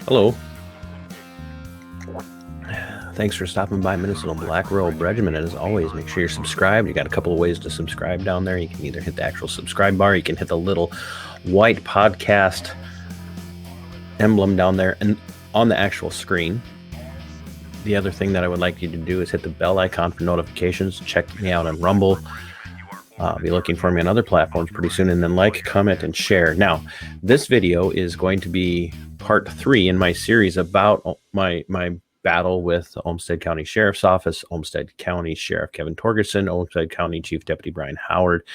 Hello. Thanks for stopping by Minnesota Black Robe Regiment. And as always, make sure you're subscribed. You got a couple of ways to subscribe down there. You can either hit the actual subscribe bar, you can hit the little white podcast emblem down there and on the actual screen. The other thing that I would like you to do is hit the bell icon for notifications. Check me out on Rumble. Be looking for me on other platforms pretty soon, and then like, comment, and share. Now, this video is going to be part 3 in my series about my battle with the Olmsted County Sheriff's Office, Olmsted County Sheriff Kevin Torgerson, Olmsted County Chief Deputy Brian Howard,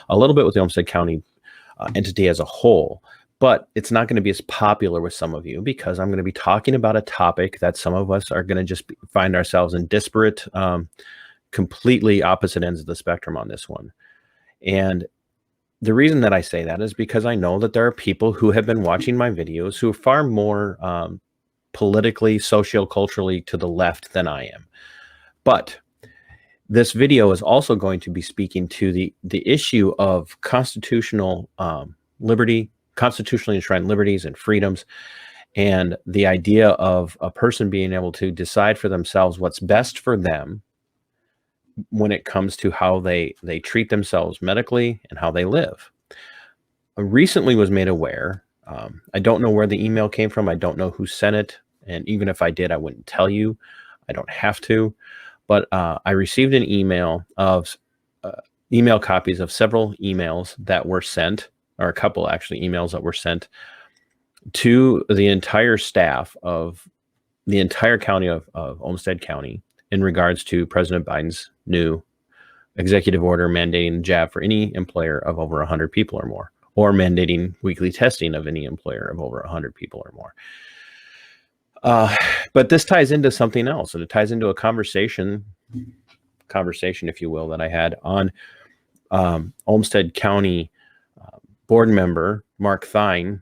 a little bit with the Olmsted County entity as a whole. But it's not going to be as popular with some of you because I'm going to be talking about a topic that some of us are going to just find ourselves in disparate, completely opposite ends of the spectrum on this one. And the reason that I say that is because I know that there are people who have been watching my videos who are far more politically, socioculturally to the left than I am. But this video is also going to be speaking to the issue of constitutional liberty, constitutionally enshrined liberties and freedoms, and the idea of a person being able to decide for themselves what's best for them when it comes to how they treat themselves medically and how they live. I recently was made aware, I don't know where the email came from, I don't know who sent it, and even if I did, I wouldn't tell you. I don't have to, but I received an email of email copies of several emails that were sent, or a couple actually emails that were sent to the entire staff of the entire county of Olmsted County in regards to President Biden's new executive order mandating the jab for any employer of over 100 people or more, or mandating weekly testing of any employer of over 100 people or more. But this ties into something else, and it ties into a conversation, if you will, that I had on Olmsted County board member Mark Thine.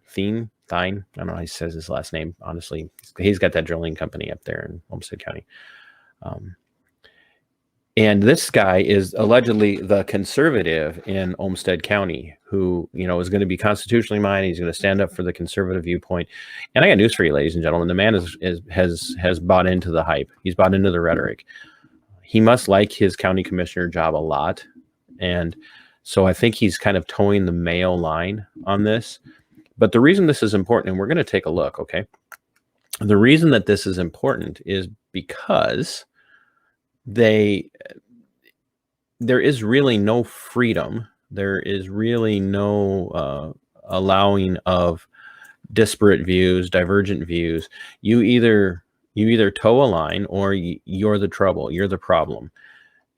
I don't know how he says his last name. Honestly, he's got that drilling company up there in Olmsted County. And this guy is allegedly the conservative in Olmsted County who, is going to be constitutionally minded. He's going to stand up for the conservative viewpoint. And I got news for you, ladies and gentlemen. The man has bought into the hype. He's bought into the rhetoric. He must like his county commissioner job a lot. And so I think he's kind of towing the male line on this. But the reason this is important, and we're going to take a look, okay? The reason that this is important is because there is really no freedom. There is really no allowing of disparate views, divergent views. You either toe a line or you're the trouble. You're the problem.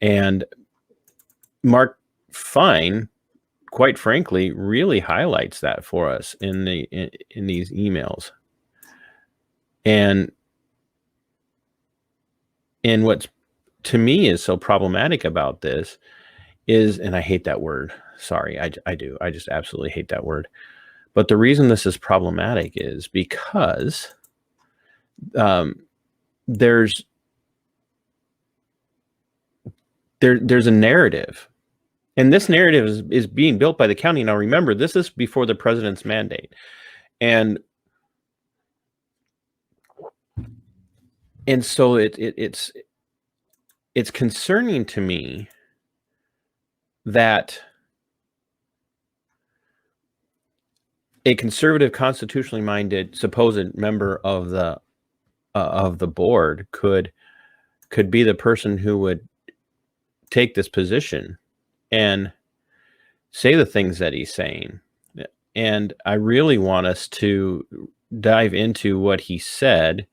And Mark Fine, quite frankly, really highlights that for us in these emails. And what's to me is so problematic about this is, and I hate that word. Sorry, I do. I just absolutely hate that word. But the reason this is problematic is because there's a narrative. And this narrative is being built by the county. Now, remember, this is before the president's mandate. And so it's concerning to me that a conservative, constitutionally minded, supposed member of the board could be the person who would take this position and say the things that he's saying. And I really want us to dive into what he said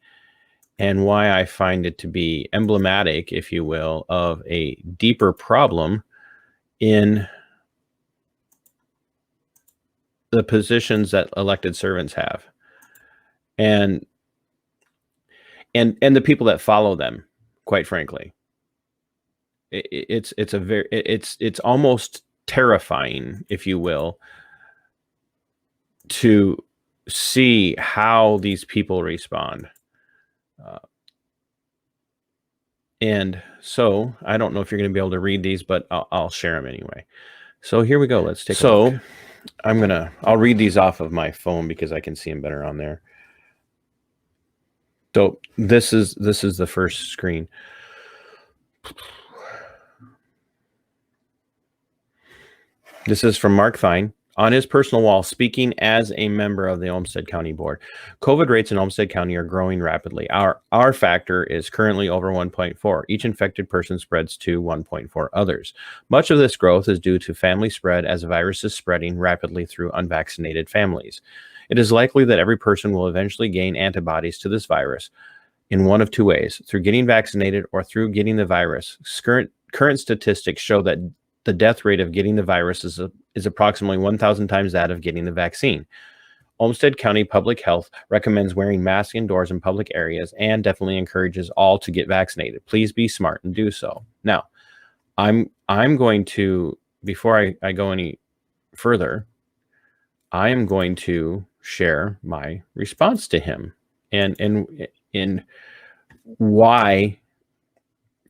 and why I find it to be emblematic, if you will, of a deeper problem in the positions that elected servants have, and the people that follow them. Quite frankly, it's almost terrifying, if you will, to see how these people respond. And so I don't know if you're going to be able to read these, but I'll share them anyway. So here we go. Let's take a look. I'll read these off of my phone because I can see them better on there. So this is the first screen. This is from Mark Thine on his personal wall, speaking as a member of the Olmsted County Board. COVID rates in Olmsted County are growing rapidly. Our factor is currently over 1.4. Each infected person spreads to 1.4 others. Much of this growth is due to family spread as the virus is spreading rapidly through unvaccinated families. It is likely that every person will eventually gain antibodies to this virus in one of two ways, through getting vaccinated or through getting the virus. Current statistics show that the death rate of getting the virus is approximately 1,000 times that of getting the vaccine. Olmsted County Public Health recommends wearing masks indoors in public areas and definitely encourages all to get vaccinated. Please be smart and do so. Now, I'm going to, before I go any further, I am going to share my response to him and why,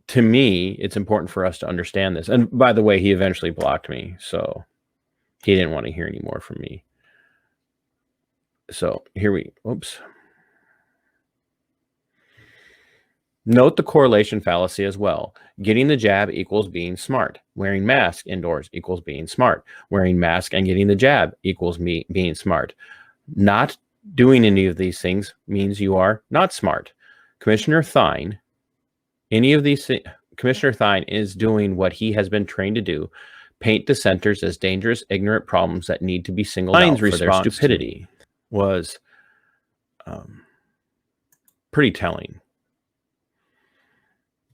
to me, it's important for us to understand this. And by the way, he eventually blocked me, so he didn't want to hear any more from me. So oops. Note the correlation fallacy as well. Getting the jab equals being smart. Wearing mask indoors equals being smart. Wearing mask and getting the jab equals me being smart. Not doing any of these things means you are not smart. Commissioner Thine, Commissioner Thine is doing what he has been trained to do: paint dissenters as dangerous, ignorant problems that need to be singled out for their stupidity. Was pretty telling.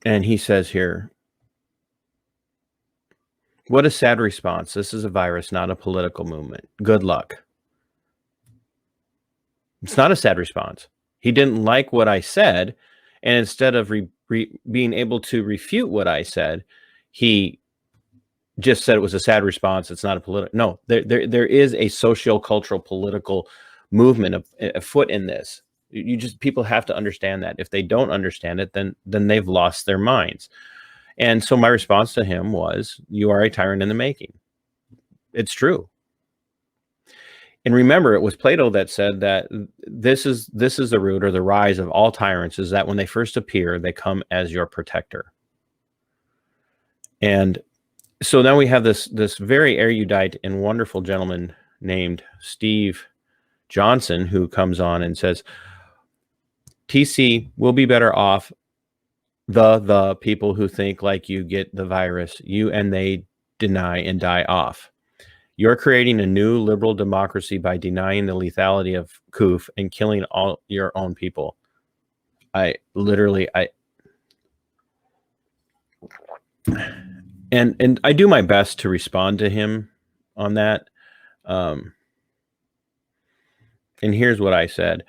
And he says here, what a sad response. This is a virus, not a political movement. Good luck. It's not a sad response. He didn't like what I said, and instead of being able to refute what I said, he just said it was a sad response. It's not a political. No, there is a socio-cultural political movement afoot in this. People have to understand that. If they don't understand it, then they've lost their minds. And so my response to him was, you are a tyrant in the making. It's true. And remember, it was Plato that said that this is the root or the rise of all tyrants, is that when they first appear, they come as your protector. And so now we have this very erudite and wonderful gentleman named Steve Johnson, who comes on and says, TC will be better off the people who think like you get the virus, you and they deny and die off. You're creating a new liberal democracy by denying the lethality of COOF and killing all your own people. And I do my best to respond to him on that. And here's what I said.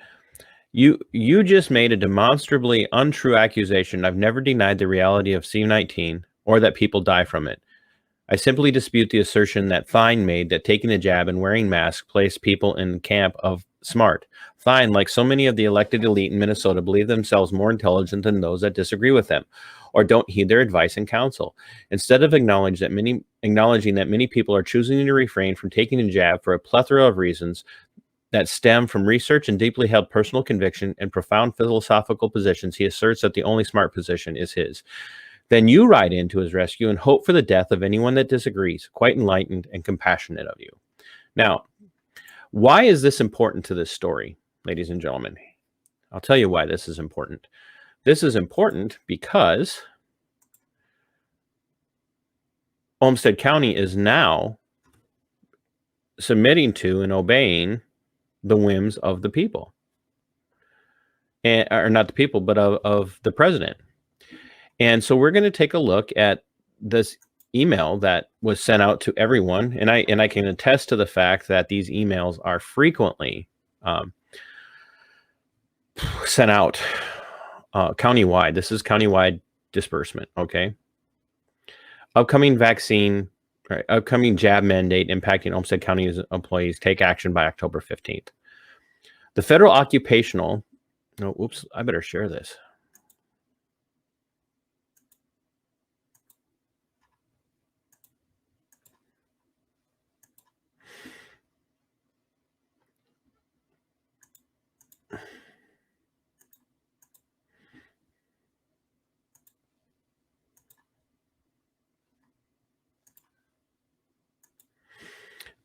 You just made a demonstrably untrue accusation. I've never denied the reality of C-19 or that people die from it. I simply dispute the assertion that Thine made that taking a jab and wearing masks placed people in the camp of smart. Thine, like so many of the elected elite in Minnesota, believe themselves more intelligent than those that disagree with them or don't heed their advice and counsel. Instead of acknowledging that many people are choosing to refrain from taking a jab for a plethora of reasons that stem from research and deeply held personal conviction and profound philosophical positions, he asserts that the only smart position is his. Then you ride in to his rescue and hope for the death of anyone that disagrees, quite enlightened and compassionate of you. Now, why is this important to this story, ladies and gentlemen? I'll tell you why this is important. This is important because Olmsted County is now submitting to and obeying the whims of the people, or not the people, but of the president. And so we're going to take a look at this email that was sent out to everyone, and I can attest to the fact that these emails are frequently sent out countywide. This is countywide disbursement. Okay. Upcoming jab mandate impacting Olmsted County's employees. Take action by October 15th. The federal occupational. No, oops! I better share this.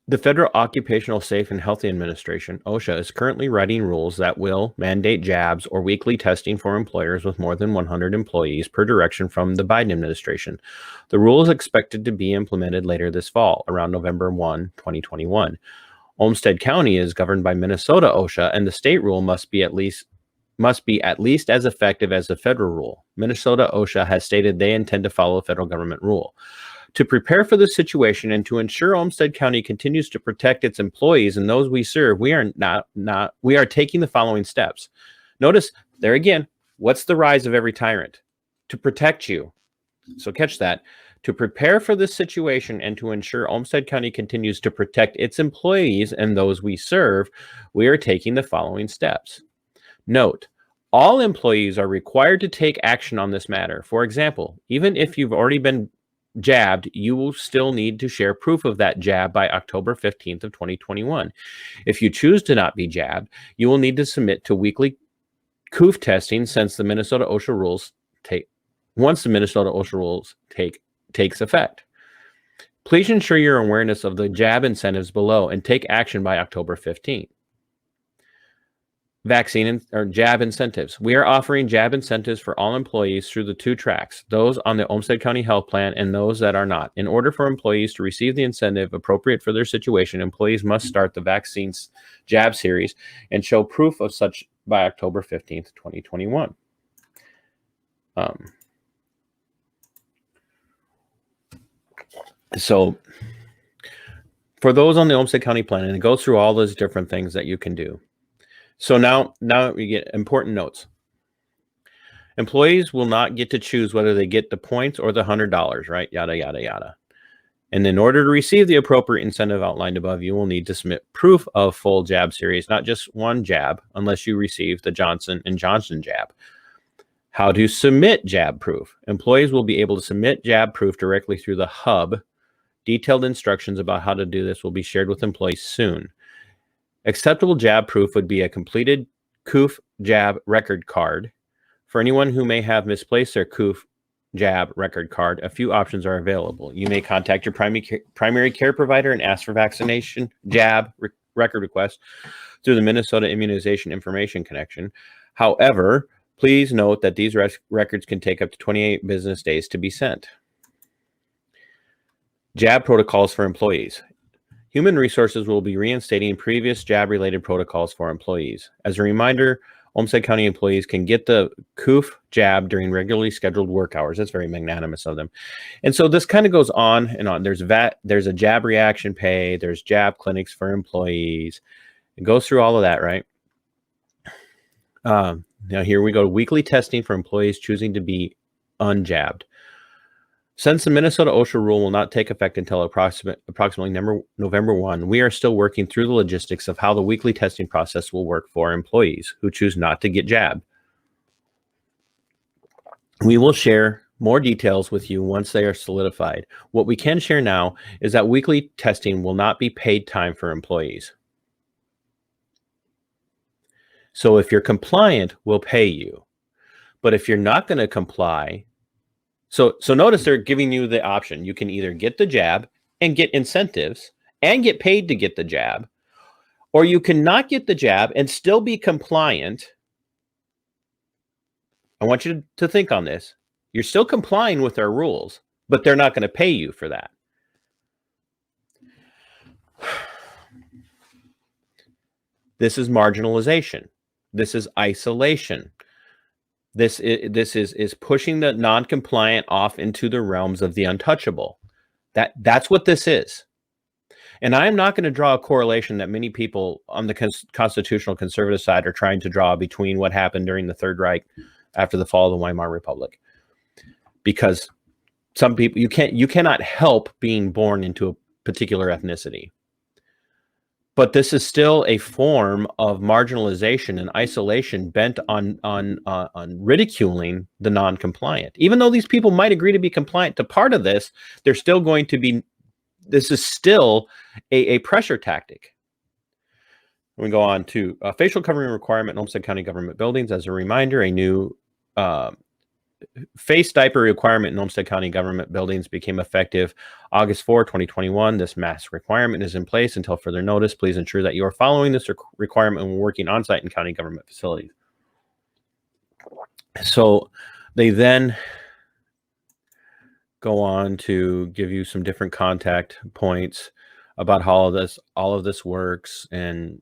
The Federal Occupational Safe and Healthy Administration, OSHA, is currently writing rules that will mandate jabs or weekly testing for employers with more than 100 employees per direction from the Biden administration. The rule is expected to be implemented later this fall, around November 1, 2021. Olmsted County is governed by Minnesota OSHA, and the state rule must be at least as effective as the federal rule. Minnesota OSHA has stated they intend to follow a federal government rule. To prepare for this situation and to ensure Olmsted County continues to protect its employees and those we serve, we are taking the following steps. Notice there again, what's the rise of every tyrant? To protect you. So catch that. To prepare for this situation and to ensure Olmsted County continues to protect its employees and those we serve, we are taking the following steps. Note, all employees are required to take action on this matter. For example, even if you've already been jabbed, you will still need to share proof of that jab by October 15th of 2021. If you choose to not be jabbed, you will need to submit to weekly COOF testing since the Minnesota OSHA rules takes effect. Please ensure your awareness of the jab incentives below and take action by October 15th. Vaccine or jab incentives. We are offering jab incentives for all employees through the two tracks, those on the Olmsted County Health Plan and those that are not. In order for employees to receive the incentive appropriate for their situation, employees must start the vaccines jab series and show proof of such by October 15th, 2021. So for those on the Olmsted County Plan, and it goes through all those different things that you can do. So now we get important notes. Employees will not get to choose whether they get the points or the $100, right? Yada, yada, yada. And in order to receive the appropriate incentive outlined above, you will need to submit proof of full jab series, not just one jab, unless you receive the Johnson & Johnson jab. How to submit jab proof. Employees will be able to submit jab proof directly through the hub. Detailed instructions about how to do this will be shared with employees soon. Acceptable jab proof would be a completed COOF jab record card. For anyone who may have misplaced their COOF jab record card, a few options are available. You may contact your primary care provider and ask for vaccination jab record request through the Minnesota Immunization Information Connection. However, please note that these records can take up to 28 business days to be sent. Jab protocols for employees. Human Resources will be reinstating previous jab-related protocols for employees. As a reminder, Olmsted County employees can get the COOF jab during regularly scheduled work hours. That's very magnanimous of them. And so this kind of goes on and on. There's a jab reaction pay. There's jab clinics for employees. It goes through all of that, right? Now here we go. Weekly testing for employees choosing to be unjabbed. Since the Minnesota OSHA rule will not take effect until approximately November 1, we are still working through the logistics of how the weekly testing process will work for employees who choose not to get jabbed. We will share more details with you once they are solidified. What we can share now is that weekly testing will not be paid time for employees. So if you're compliant, we'll pay you. But if you're not going to comply, so notice they're giving you the option. You can either get the jab and get incentives and get paid to get the jab, or you can not get the jab and still be compliant. I want you to think on this. You're still complying with our rules, but they're not going to pay you for that. This is marginalization. This is isolation. This is pushing the non-compliant off into the realms of the untouchable. That's what this is. And I am not going to draw a correlation that many people on the constitutional conservative side are trying to draw between what happened during the Third Reich after the fall of the Weimar Republic. Because some people, you cannot help being born into a particular ethnicity. But this is still a form of marginalization and isolation bent on ridiculing the non-compliant. Even though these people might agree to be compliant to part of this, they're still going to be, this is still a pressure tactic. We go on to facial covering requirement in Olmsted County government buildings. As a reminder, a new face diaper requirement in Olmsted County government buildings became effective August 4, 2021. This mask requirement is in place until further notice. Please ensure that you are following this requirement when working on site in county government facilities. So they then go on to give you some different contact points about how all of this works and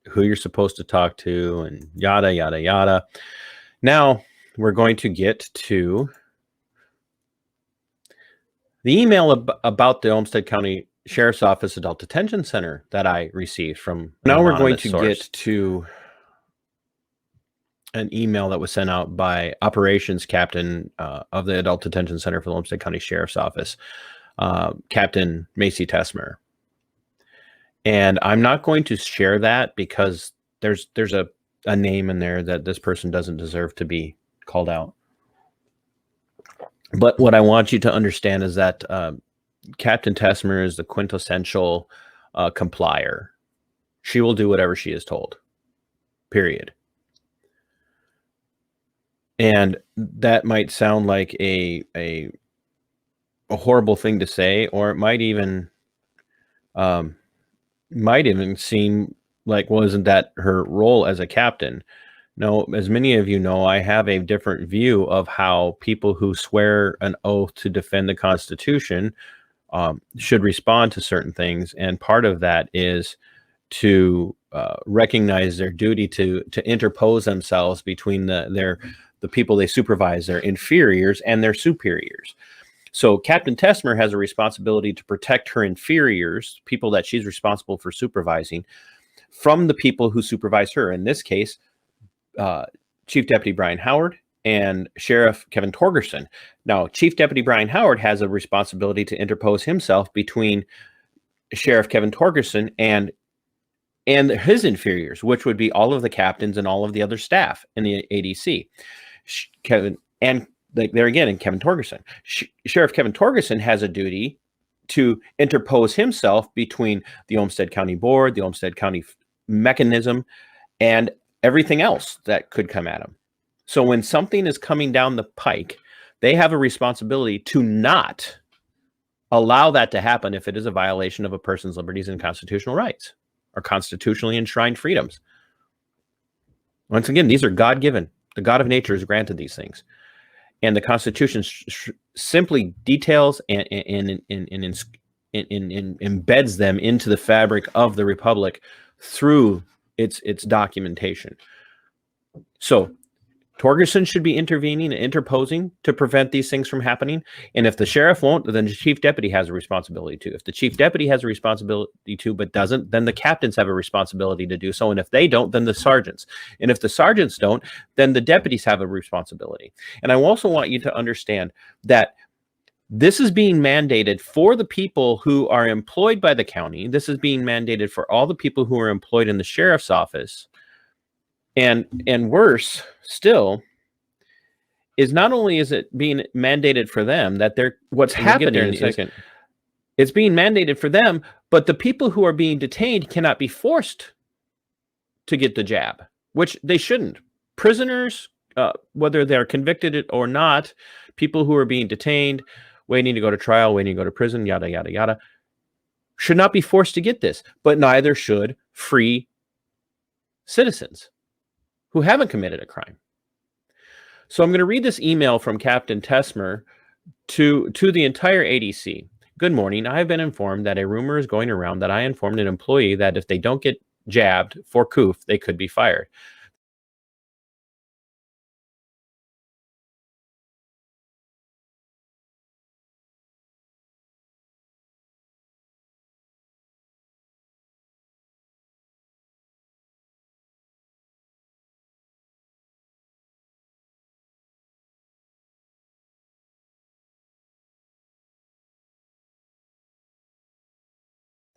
who you're supposed to talk to and yada, yada, yada. Now we're going to get to the email about the Olmsted County Sheriff's Office Adult Detention Center that I received from. Now we're going to get to an email that was sent out by operations captain of the Adult Detention Center for the Olmsted County Sheriff's Office, Captain Macy Tessmer. And I'm not going to share that because there's a name in there that this person doesn't deserve to be called out. But what I want you to understand is that Captain Tessmer is the quintessential complier. She will do whatever she is told, period. And that might sound like a horrible thing to say, or it might even seem like, well, isn't that her role as a captain? No, as many of you know, I have a different view of how people who swear an oath to defend the Constitution should respond to certain things. And part of that is to recognize their duty to interpose themselves between the people they supervise, their inferiors, and their superiors. So Captain Tessmer has a responsibility to protect her inferiors, people that she's responsible for supervising, from the people who supervise her. In this case, Chief Deputy Brian Howard and Sheriff Kevin Torgerson. Now, Chief Deputy Brian Howard has a responsibility to interpose himself between Sheriff Kevin Torgerson and his inferiors, which would be all of the captains and all of the other staff in the ADC. Kevin Torgerson. Sheriff Kevin Torgerson has a duty to interpose himself between the Olmsted County Board, the Olmsted County mechanism, and everything else that could come at him. So when something is coming down the pike, they have a responsibility to not allow that to happen if it is a violation of a person's liberties and constitutional rights or constitutionally enshrined freedoms. Once again, these are God-given. The God of nature has granted these things. And the Constitution simply details and embeds them into the fabric of the Republic through its documentation. So Torgerson should be intervening and interposing to prevent these things from happening. And if the sheriff won't, then the chief deputy has a responsibility to. If the chief deputy has a responsibility to, but doesn't, then the captains have a responsibility to do so. And if they don't, then the sergeants. And if the sergeants don't, then the deputies have a responsibility. And I also want you to understand that this is being mandated for the people who are employed by the county. This is being mandated for all the people who are employed in the sheriff's office. And worse still is not only is it being mandated for them that they're what's happening is it's being mandated for them, but the people who are being detained cannot be forced to get the jab, which they shouldn't. Prisoners, whether they're convicted or not, people who are being detained, waiting to go to trial, waiting to go to prison, yada, yada, yada, should not be forced to get this, but neither should free citizens who haven't committed a crime. So I'm going to read this email from Captain Tessmer to the entire ADC. Good morning. I have been informed that a rumor is going around that I informed an employee that if they don't get jabbed for COOF, they could be fired.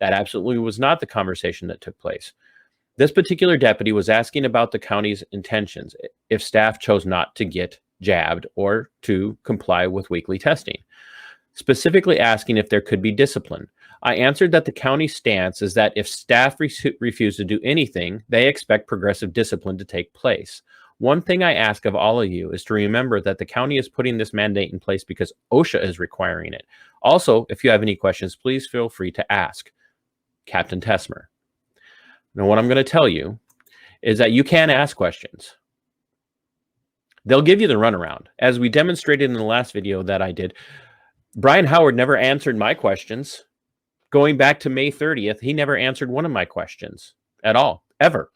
That absolutely was not the conversation that took place. This particular deputy was asking about the county's intentions if staff chose not to get jabbed or to comply with weekly testing, specifically asking if there could be discipline. I answered that the county's stance is that if staff refuse to do anything, they expect progressive discipline to take place. One thing I ask of all of you is to remember that the county is putting this mandate in place because OSHA is requiring it. Also, if you have any questions, please feel free to ask Captain Tessmer. Now, what I'm going to tell you is that you can ask questions. They'll give you the runaround. As we demonstrated in the last video that I did, Brian Howard never answered my questions. Going back to May 30th, he never answered one of my questions at all, ever.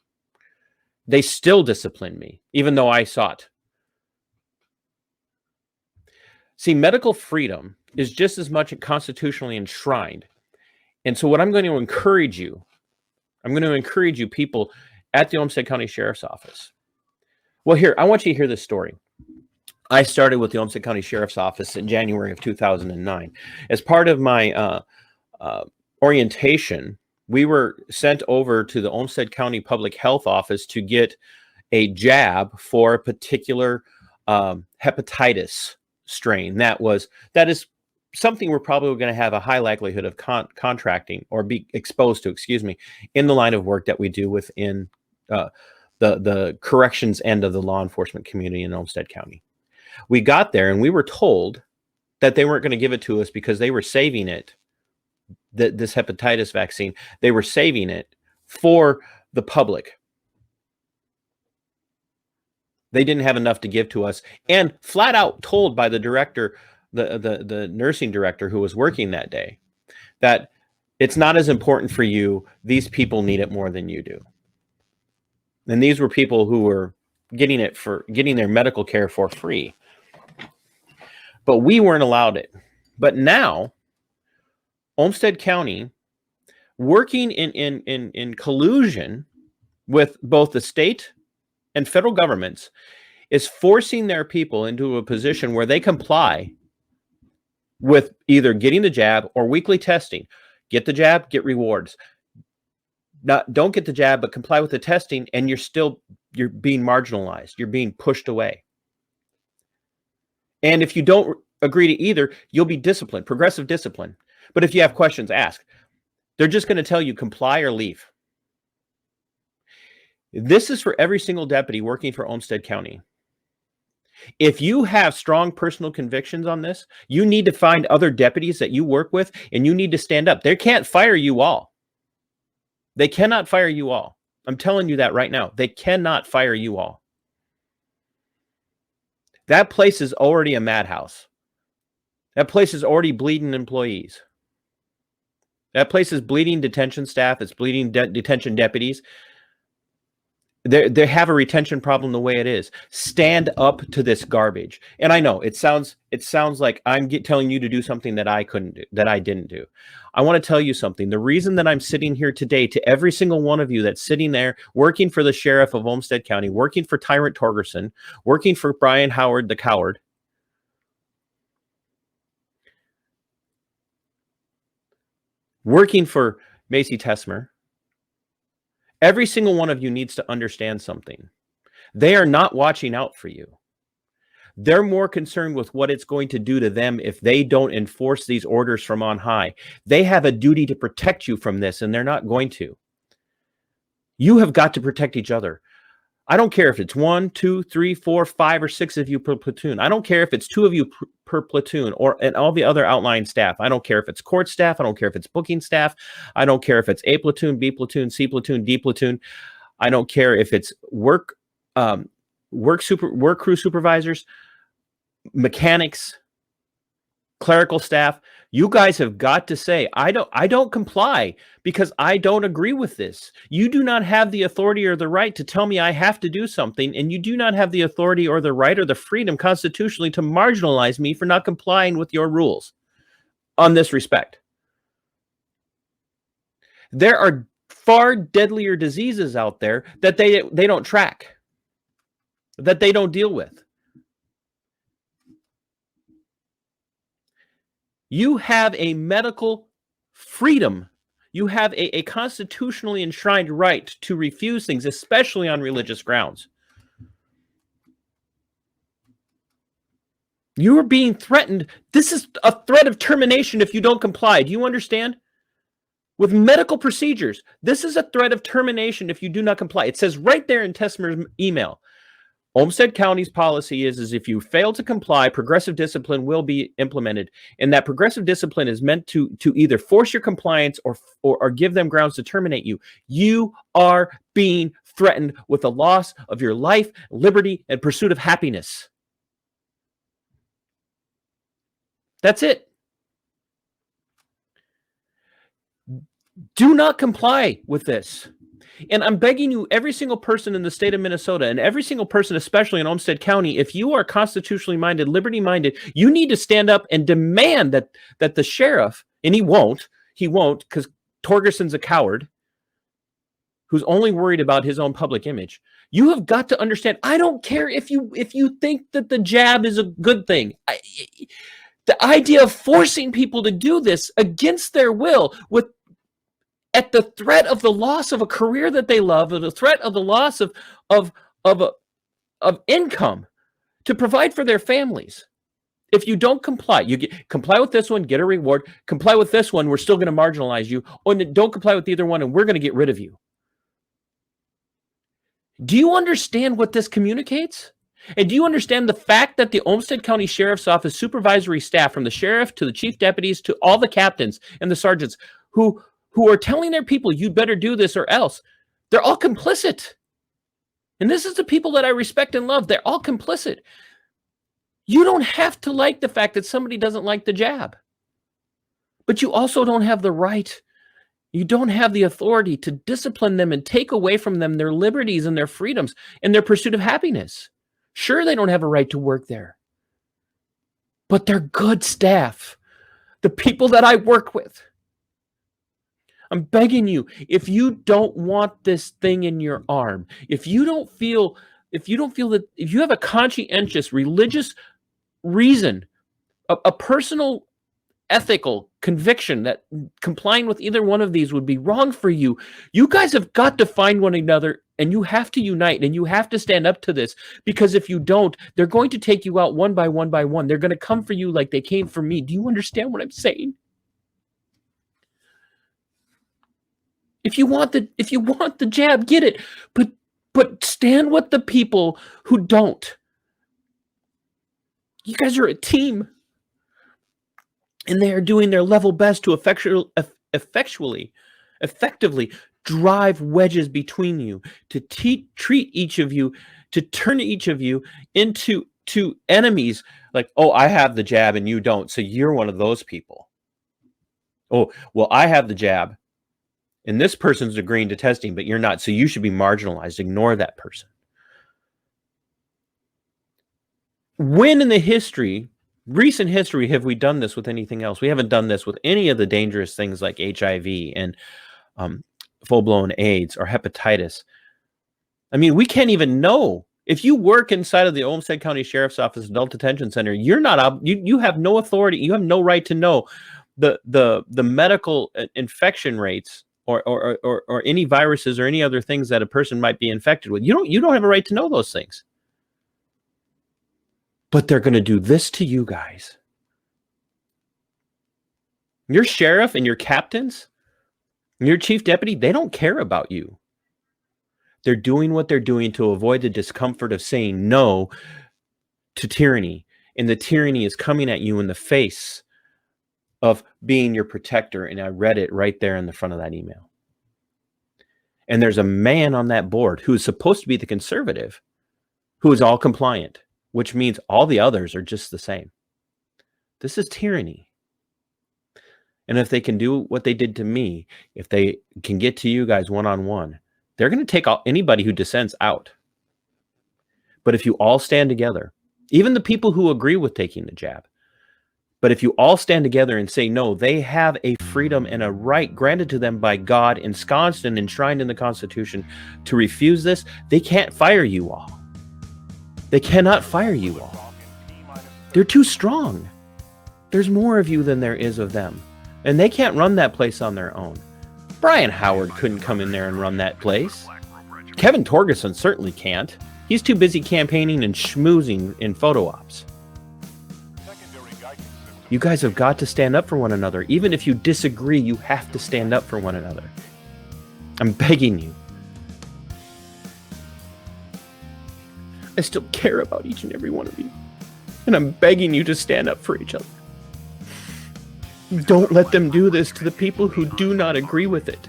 They still disciplined me, even though I sought. See, medical freedom is just as much constitutionally enshrined. And so what I'm going to encourage you, people at the Olmsted County Sheriff's Office. Well, here, I want you to hear this story. I started with the Olmsted County Sheriff's Office in January of 2009. As part of my orientation, we were sent over to the Olmsted County Public Health Office to get a jab for a particular hepatitis strain. That is something we're probably going to have a high likelihood of contracting or be exposed to, in the line of work that we do within the corrections end of the law enforcement community in Olmsted County. We got there and we were told that they weren't going to give it to us because they were saving it. This hepatitis vaccine, they were saving it for the public. They didn't have enough to give to us, and flat out told by the director, the nursing director who was working that day, that it's not as important for you. These people need it more than you do. And these were people who were getting their medical care for free. But we weren't allowed it. But now, Olmsted County, working in collusion with both the state and federal governments, is forcing their people into a position where they comply with either getting the jab or weekly testing. Get the jab, get rewards. Don't get the jab, but comply with the testing, and you're being marginalized. You're being pushed away. And if you don't agree to either, you'll be disciplined, progressive discipline. But if you have questions, ask. They're just going to tell you comply or leave. This is for every single deputy working for Olmsted County. If you have strong personal convictions on this, you need to find other deputies that you work with, and you need to stand up. They can't fire you all. They cannot fire you all. I'm telling you that right now. They cannot fire you all. That place is already a madhouse. That place is already bleeding employees. That place is bleeding detention staff. It's bleeding detention deputies. They have a retention problem the way it is. Stand up to this garbage. And I know it sounds like I'm telling you to do something that I couldn't do, that I didn't do. I want to tell you something. The reason that I'm sitting here today, to every single one of you that's sitting there working for the sheriff of Olmsted County, working for Tyrant Torgerson, working for Brian Howard the coward, working for Macy Tessmer, every single one of you needs to understand something. They are not watching out for you. They're more concerned with what it's going to do to them if they don't enforce these orders from on high. They have a duty to protect you from this, and they're not going to. You have got to protect each other. I don't care if it's 1, 2, 3, 4, 5, or 6 of you per platoon. I don't care if it's 2 of you per platoon and all the other outlying staff. I don't care if it's court staff. I don't care if it's booking staff. I don't care if it's A platoon, B platoon, C platoon, D platoon. I don't care if it's work crew supervisors, mechanics, clerical staff. You guys have got to say, I don't comply because I don't agree with this. You do not have the authority or the right to tell me I have to do something, and you do not have the authority or the right or the freedom constitutionally to marginalize me for not complying with your rules on this respect. There are far deadlier diseases out there that they don't track, that they don't deal with. You have a medical freedom. You have a constitutionally enshrined right to refuse things, especially on religious grounds. You are being threatened. This is a threat of termination if you don't comply. Do you understand? With medical procedures, this is a threat of termination if you do not comply. It says right there in Tessmer's email, Olmsted County's policy is if you fail to comply, progressive discipline will be implemented. And that progressive discipline is meant to either force your compliance or give them grounds to terminate you. You are being threatened with the loss of your life, liberty, and pursuit of happiness. That's it. Do not comply with this. And I'm begging you, every single person in the state of Minnesota and every single person, especially in Olmsted County, if you are constitutionally minded, liberty minded, you need to stand up and demand that the sheriff, and he won't because Torgerson's a coward who's only worried about his own public image. You have got to understand, I don't care if you think that the jab is a good thing. The idea of forcing people to do this against their will at the threat of the loss of a career that they love, or the threat of the loss of income to provide for their families. If you don't comply, comply with this one, get a reward. Comply with this one, we're still going to marginalize you. Or don't comply with either one, and we're going to get rid of you. Do you understand what this communicates? And do you understand the fact that the Olmsted County Sheriff's Office supervisory staff, from the sheriff to the chief deputies to all the captains and the sergeants who are telling their people, you better do this or else, they're all complicit. And this is the people that I respect and love. They're all complicit. You don't have to like the fact that somebody doesn't like the jab. But you also don't have the right, you don't have the authority to discipline them and take away from them their liberties and their freedoms and their pursuit of happiness. Sure, they don't have a right to work there. But they're good staff. The people that I work with. I'm begging you, if you don't want this thing in your arm, if you have a conscientious religious reason, a personal ethical conviction that complying with either one of these would be wrong for you, you guys have got to find one another, and you have to unite, and you have to stand up to this, because if you don't, they're going to take you out one by one by one. They're going to come for you like they came for me. Do you understand what I'm saying? If you want the jab, get it. But stand with the people who don't. You guys are a team. And they are doing their level best to effectively drive wedges between you, to treat each of you, to turn each of you into enemies. Like, oh, I have the jab and you don't, so you're one of those people. Oh, well, I have the jab. And this person's agreeing to testing, but you're not, so you should be marginalized. Ignore that person. When in the recent history, have we done this with anything else? We haven't done this with any of the dangerous things like HIV and full-blown AIDS or hepatitis. I mean, we can't even know. If you work inside of the Olmsted County Sheriff's Office Adult Detention Center, you're not you have no authority. You have no right to know the medical infection rates or any viruses or any other things that a person might be infected with. You don't have a right to know those things. But they're going to do this to you guys. Your sheriff and your captains, and your chief deputy, they don't care about you. They're doing what they're doing to avoid the discomfort of saying no to tyranny. And the tyranny is coming at you in the face of being your protector. And I read it right there in the front of that email. And there's a man on that board who is supposed to be the conservative, who is all compliant, which means all the others are just the same. This is tyranny. And if they can do what they did to me, if they can get to you guys one-on-one, they're going to take anybody who dissents out. But if you all stand together, even the people who agree with taking the jab, but if you all stand together and say no, they have a freedom and a right granted to them by God, ensconced and enshrined in the Constitution, to refuse this, they can't fire you all. They cannot fire you all. They're too strong. There's more of you than there is of them. And they can't run that place on their own. Brian Howard couldn't come in there and run that place. Kevin Torgerson certainly can't. He's too busy campaigning and schmoozing in photo ops. You guys have got to stand up for one another. Even if you disagree, you have to stand up for one another. I'm begging you. I still care about each and every one of you. And I'm begging you to stand up for each other. Don't let them do this to the people who do not agree with it.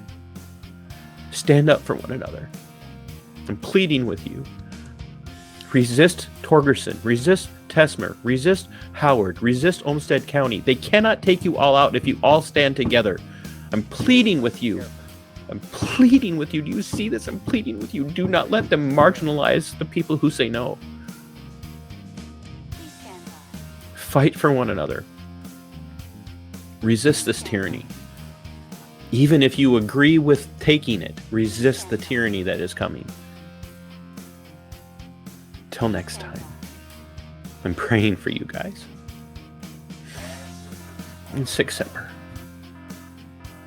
Stand up for one another. I'm pleading with you. Resist Torgerson. Resist Tessmer. Resist Howard. Resist Olmsted County. They cannot take you all out if you all stand together. I'm pleading with you. I'm pleading with you. Do you see this? I'm pleading with you. Do not let them marginalize the people who say no. Fight for one another. Resist this tyranny. Even if you agree with taking it, resist the tyranny that is coming. Till next time, I'm praying for you guys. And Sic Semper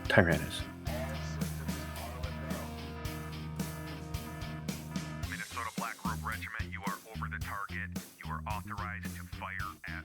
Tyrannis. Minnesota Black Robe Regiment, you are over the target. You are authorized to fire at